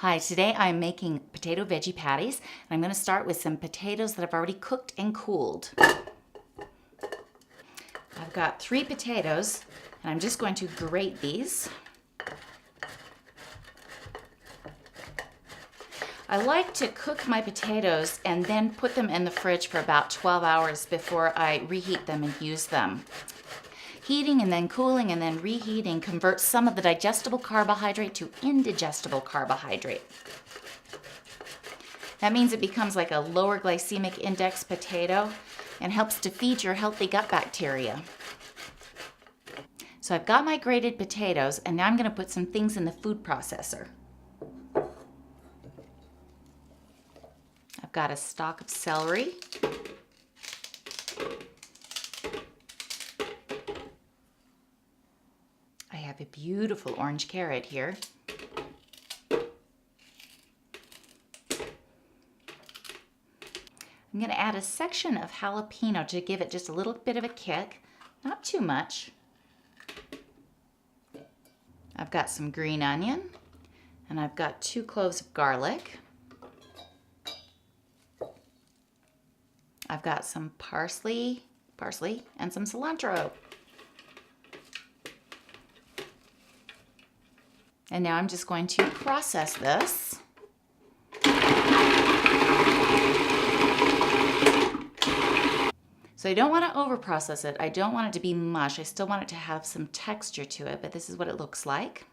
Hi, today I'm making potato veggie patties, and I'm going to start with some potatoes that I've already cooked and cooled. I've got 3 potatoes, and I'm just going to grate these. I like to cook my potatoes and then put them in the fridge for about 12 hours before I reheat them and use them. Heating and then cooling and then reheating converts some of the digestible carbohydrate to indigestible carbohydrate. That means it becomes like a lower glycemic index potato and helps to feed your healthy gut bacteria. So I've got my grated potatoes, and now I'm going to put some things in the food processor. I've got a stalk of celery. I have a beautiful orange carrot here. I'm going to add a section of jalapeno to give it just a little bit of a kick, not too much. I've got some green onion, and I've got 2 cloves of garlic. I've got some parsley, and some cilantro. And now I'm just going to process this. So I don't want to over process it. I don't want it to be mush. I still want it to have some texture to it, but this is what it looks like.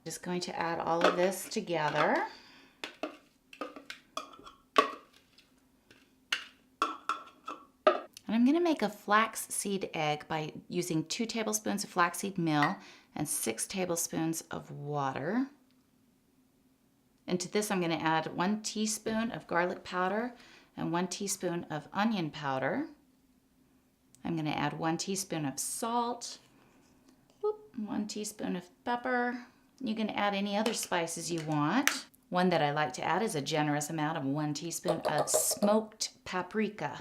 Just going to add all of this together. And I'm going to make a flaxseed egg by using 2 tablespoons of flaxseed meal and 6 tablespoons of water. And to this I'm going to add 1 teaspoon of garlic powder and 1 teaspoon of onion powder. I'm going to add 1 teaspoon of salt, 1 teaspoon of pepper. You can add any other spices you want. One that I like to add is a generous amount of 1 teaspoon of smoked paprika.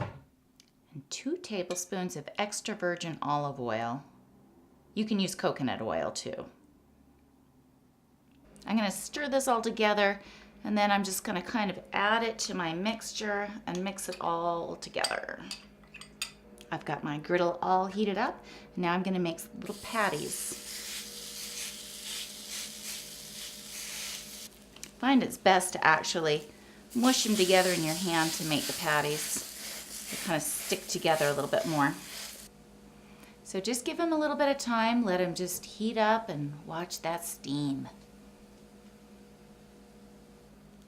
And 2 tablespoons of extra virgin olive oil. You can use coconut oil too. I'm going to stir this all together, and then I'm just going to kind of add it to my mixture and mix it all together. I've got my griddle all heated up. Now I'm going to make little patties. Find it's best to actually mush them together in your hand to make the patties. They kind of stick together a little bit more. So just give them a little bit of time. Let them just heat up and watch that steam.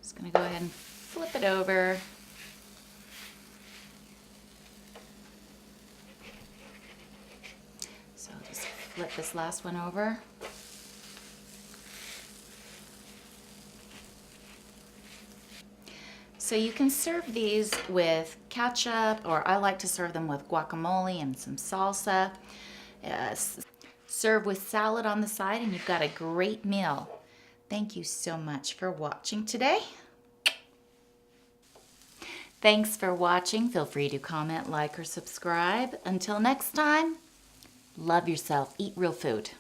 Just going to go ahead and flip it over. So just flip this last one over. So you can serve these with ketchup, or I like to serve them with guacamole and some salsa. Serve with salad on the side, and you've got a great meal. Thank you so much for watching today. Thanks for watching. Feel free to comment, like, or subscribe. Until next time, love yourself. Eat real food.